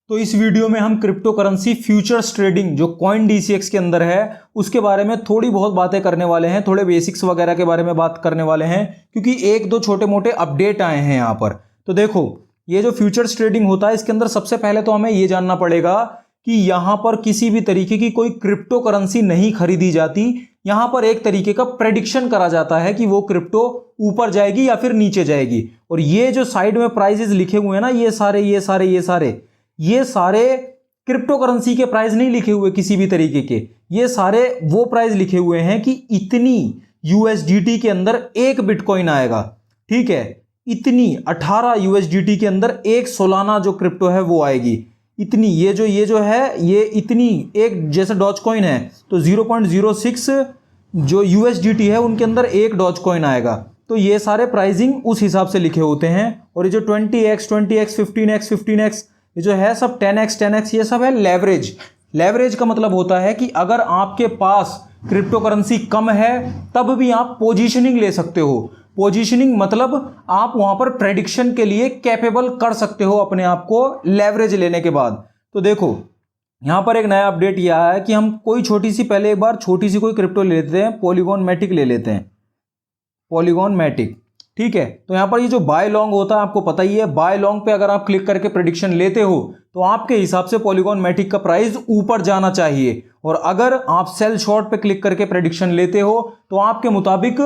तो इस वीडियो में हम क्रिप्टो करेंसी फ्यूचर्स ट्रेडिंग जो कॉइन डीसीएक्स के अंदर है उसके बारे में थोड़ी बहुत बातें करने वाले हैं, थोड़े बेसिक्स वगैरह के बारे में बात करने वाले हैं क्योंकि एक दो छोटे मोटे अपडेट आए हैं यहाँ पर। तो देखो, ये जो फ्यूचर्स ट्रेडिंग होता है इसके अंदर सबसे पहले तो हमें ये जानना पड़ेगा कि यहाँ पर किसी भी तरीके की कोई क्रिप्टो करेंसी नहीं खरीदी जाती। यहाँ पर एक तरीके का प्रेडिक्शन करा जाता है कि वो क्रिप्टो ऊपर जाएगी या फिर नीचे जाएगी। और ये जो साइड में प्राइजेस लिखे हुए हैं ना, ये सारे क्रिप्टो करेंसी के प्राइस नहीं लिखे हुए किसी भी तरीके के। ये सारे वो प्राइस लिखे हुए हैं कि इतनी यूएसडीटी के अंदर एक बिटकॉइन आएगा, ठीक है, इतनी 18 यूएसडीटी के अंदर एक सोलाना जो क्रिप्टो है वो आएगी, इतनी ये जो है ये इतनी एक, जैसे डॉज कॉइन है तो 0.06 जो यूएसडीटी है उनके अंदर एक डॉज कॉइन आएगा। तो ये सारे प्राइसिंग उस हिसाब से लिखे होते हैं। और ये जो 20x 15x ये जो है सब 10x ये सब है लेवरेज। लेवरेज का मतलब होता है कि अगर आपके पास क्रिप्टो करेंसी कम है तब भी आप पोजीशनिंग ले सकते हो। पोजीशनिंग मतलब आप वहां पर प्रेडिक्शन के लिए कैपेबल कर सकते हो अपने आप को लेवरेज लेने के बाद। तो देखो, यहां पर एक नया अपडेट यह आया है कि हम कोई छोटी सी, पहले एक बार छोटी सी कोई क्रिप्टो ले लेते हैं, पॉलीगॉन मैटिक ले लेते हैं, पॉलीगॉन मैटिक, ठीक है। तो यहां पर ये जो बाय लॉन्ग होता है आपको पता ही है, बाय लॉन्ग पे अगर आप क्लिक करके प्रेडिक्शन लेते हो तो आपके हिसाब से पॉलीगॉन मैटिक का प्राइस ऊपर जाना चाहिए। और अगर आप सेल शॉर्ट पे क्लिक करके प्रेडिक्शन लेते हो तो आपके मुताबिक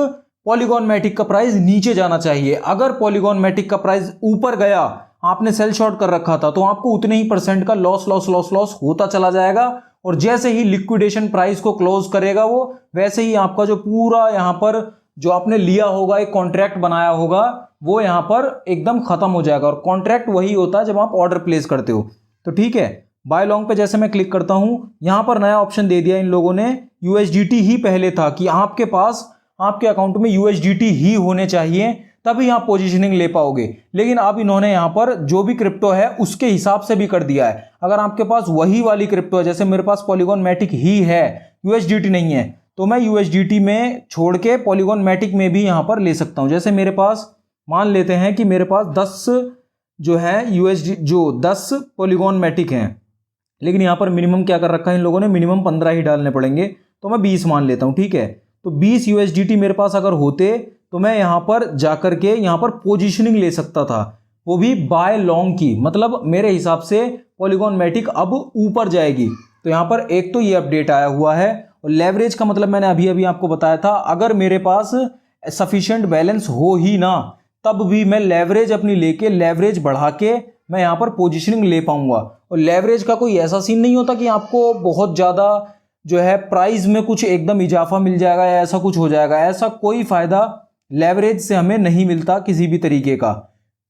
पॉलीगॉन मैटिक का प्राइस नीचे जाना चाहिए। अगर पॉलीगॉन मैटिक का प्राइस ऊपर गया, आपने सेल शॉर्ट कर रखा था, तो आपको उतने ही परसेंट का लॉस होता चला जाएगा। और जैसे ही लिक्विडेशन प्राइस को क्लोज करेगा वो, वैसे ही आपका जो पूरा यहां पर जो आपने लिया होगा, एक कॉन्ट्रैक्ट बनाया होगा, वो यहां पर एकदम खत्म हो जाएगा। और कॉन्ट्रैक्ट वही होता है जब आप ऑर्डर प्लेस करते हो। तो ठीक है, बाय लॉन्ग पे जैसे मैं क्लिक करता हूं, यहां पर नया ऑप्शन दे दिया इन लोगों ने, यूएसडीटी ही पहले था कि आपके पास आपके अकाउंट में यूएसडीटी ही होने चाहिए तभी आप पोजीशनिंग ले पाओगे। लेकिन अब इन्होंने यहां पर जो भी क्रिप्टो है उसके हिसाब से भी कर दिया है। अगर आपके पास वही वाली क्रिप्टो है, जैसे मेरे पास पॉलीगॉन मैटिक ही है, यूएसडीटी नहीं है, तो मैं यूएसडीटी में छोड़ के पॉलीगॉन मैटिक में भी यहां पर ले सकता हूं। जैसे मेरे पास, मान लेते हैं कि मेरे पास 10 जो है यूएसडी जो 10 पॉलीगॉन मैटिक हैं, लेकिन यहां पर मिनिमम क्या कर रखा है इन लोगों ने, मिनिमम 15 ही डालने पड़ेंगे, तो मैं 20 मान लेता हूं, ठीक है। तो 20 यूएसडीटी मेरे पास अगर होते तो मैं यहां पर जाकर के यहां पर पोजीशनिंग ले सकता था, वो भी बाय लॉन्ग की। मतलब मेरे हिसाब से पॉलीगॉन मैटिक अब ऊपर जाएगी। तो यहां पर एक तो ये अपडेट आया हुआ है। और लेवरेज का मतलब मैंने अभी आपको बताया था, अगर मेरे पास सफिशिएंट बैलेंस हो ही ना तब भी मैं लेवरेज अपनी लेके, लेवरेज बढ़ा के मैं यहां पर पोजीशनिंग ले पाऊंगा। और लेवरेज का कोई ऐसा सीन नहीं होता कि आपको बहुत ज्यादा जो है प्राइस में कुछ एकदम इजाफा मिल जाएगा या ऐसा कुछ हो जाएगा, ऐसा कोई फायदा लेवरेज से हमें नहीं मिलता किसी भी तरीके का।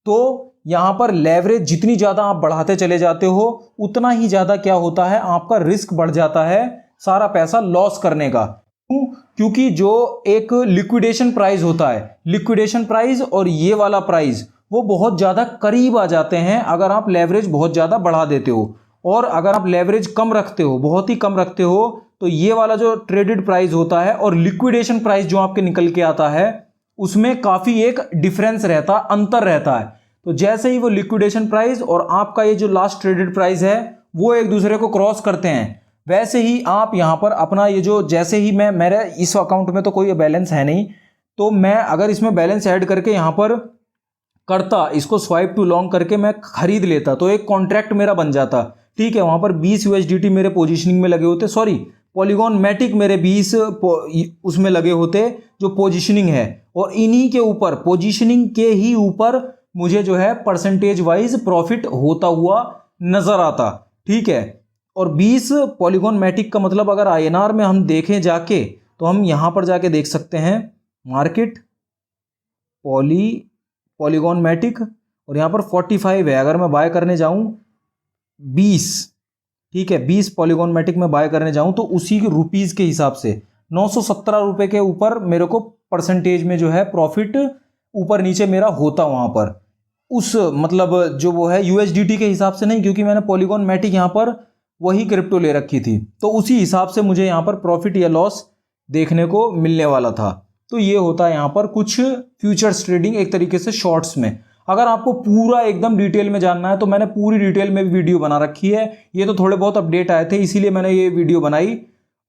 तो यहां पर लेवरेज जितनी ज्यादा आप बढ़ाते चले जाते हो उतना ही ज्यादा क्या होता है, आपका रिस्क बढ़ जाता है सारा पैसा लॉस करने का। क्योंकि जो एक लिक्विडेशन प्राइस होता है, लिक्विडेशन प्राइस और ये वाला प्राइस वो बहुत ज्यादा करीब आ जाते हैं अगर आप लेवरेज बहुत ज्यादा बढ़ा देते हो। और अगर आप लेवरेज कम रखते हो, बहुत ही कम रखते हो, तो ये वाला जो ट्रेडेड प्राइस होता है और लिक्विडेशन प्राइस जो आपके निकल के आता है उसमें काफी एक डिफरेंस रहता, अंतर रहता है। तो जैसे ही वो लिक्विडेशन प्राइस और आपका ये जो लास्ट ट्रेडेड प्राइस है वो एक दूसरे को क्रॉस करते हैं, वैसे ही आप यहां पर अपना ये जो, जैसे ही मेरे इस अकाउंट में तो कोई बैलेंस है नहीं, तो मैं अगर इसमें बैलेंस ऐड करके यहां पर करता, इसको स्वाइप टू लॉन्ग करके मैं खरीद लेता, तो एक कॉन्ट्रैक्ट मेरा बन जाता, ठीक है। वहां पर 20 यूएसडीटी मेरे पोजीशनिंग में लगे होते, सॉरी पॉलीगॉन मैटिक मेरे 20 उसमें लगे होते जो पोजीशनिंग है। और इन्हीं के ऊपर, पोजीशनिंग के ही ऊपर मुझे जो है परसेंटेज वाइज प्रॉफिट होता हुआ नजर आता, ठीक है। और 20 पॉलीगॉन मैटिक का मतलब अगर आईएनआर में हम देखें जाके, तो हम यहां पर जाके देख सकते हैं मार्केट पॉलीगॉन मैटिक, और यहां पर 45 है। अगर मैं बाय करने जाऊं 20, ठीक है, 20 पॉलीगॉन मैटिक में बाय करने जाऊं तो उसी रुपीज के हिसाब से 917 रुपए के ऊपर मेरे को परसेंटेज में जो है प्रॉफिट ऊपर नीचे मेरा होता वहां पर, उस मतलब जो वो है यूएसडीटी के हिसाब से नहीं, क्योंकि मैंने पॉलीगॉन मैटिक यहां पर वही क्रिप्टो ले रखी थी, तो उसी हिसाब से मुझे यहां पर प्रॉफिट या लॉस देखने को मिलने वाला था। तो ये होता है यहां पर कुछ फ्यूचर्स ट्रेडिंग एक तरीके से शॉर्ट्स में। अगर आपको पूरा एकदम डिटेल में जानना है तो मैंने पूरी डिटेल में भी वीडियो बना रखी है। ये तो थोड़े बहुत अपडेट आए थे इसीलिए मैंने ये वीडियो बनाई।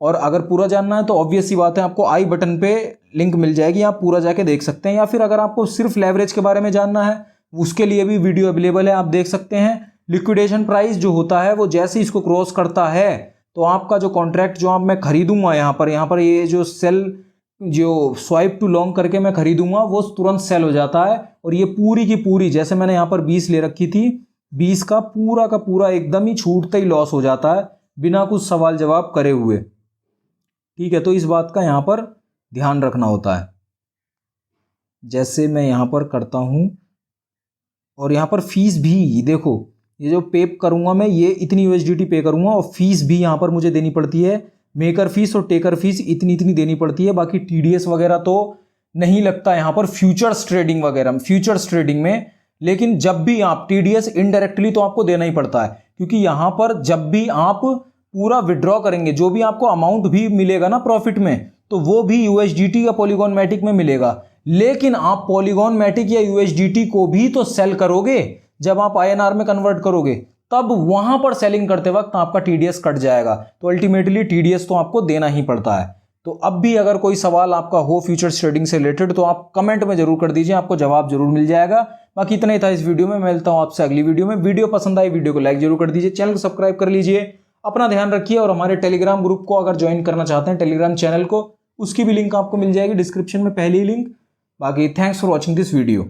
और अगर पूरा जानना है तो ऑब्वियस सी बात है, आपको आई बटन पे लिंक मिल जाएगी, आप पूरा जाके देख सकते हैं। या फिर अगर आपको सिर्फ लेवरेज के बारे में जानना है उसके लिए भी वीडियो अवेलेबल है, आप देख सकते हैं। लिक्विडेशन प्राइस जो होता है वो जैसे इसको क्रॉस करता है तो आपका जो कॉन्ट्रैक्ट जो आप मैं खरीदूंगा यहाँ पर ये जो सेल जो स्वाइप टू लॉन्ग करके मैं खरीदूंगा वो तुरंत सेल हो जाता है। और ये पूरी की पूरी, जैसे मैंने यहाँ पर 20 ले रखी थी, 20 का पूरा एकदम ही छूटते ही लॉस हो जाता है बिना कुछ सवाल जवाब करे हुए। ठीक है, तो इस बात का यहाँ पर ध्यान रखना होता है। जैसे मैं यहाँ पर करता हूँ और यहाँ पर फीस भी देखो, ये जो पे करूँगा मैं ये इतनी USDT पे करूँगा और फीस भी यहाँ पर मुझे देनी पड़ती है। मेकर फीस और टेकर फीस इतनी देनी पड़ती है। बाकी TDS वगैरह तो नहीं लगता यहाँ पर फ्यूचर्स ट्रेडिंग में। लेकिन जब भी आप TDS इनडायरेक्टली तो आपको देना ही पड़ता है, क्योंकि यहाँ पर जब भी आप पूरा विड्रॉ करेंगे जो भी आपको अमाउंट भी मिलेगा ना प्रॉफिट में, तो वो भी USDT या पॉलीगॉन मैटिक में मिलेगा। लेकिन आप पॉलीगॉन मैटिक या USDT को भी तो सेल करोगे जब आप INR में कन्वर्ट करोगे, तब वहां पर सेलिंग करते वक्त आपका TDS कट जाएगा। तो अल्टीमेटली TDS तो आपको देना ही पड़ता है। तो अब भी अगर कोई सवाल आपका हो फ्यूचर्स ट्रेडिंग से रिलेटेड तो आप कमेंट में जरूर कर दीजिए, आपको जवाब जरूर मिल जाएगा। बाकी इतना ही था इस वीडियो में, मैं मिलता हूं आपसे अगली वीडियो में। वीडियो पसंद आई वीडियो को लाइक जरूर कर दीजिए, चैनल को सब्सक्राइब कर लीजिए, अपना ध्यान रखिए। और हमारे टेलीग्राम ग्रुप को अगर ज्वाइन करना चाहते हैं, टेलीग्राम चैनल को, उसकी भी लिंक आपको मिल जाएगी डिस्क्रिप्शन में, पहली लिंक। बाकी thanks for watching this video.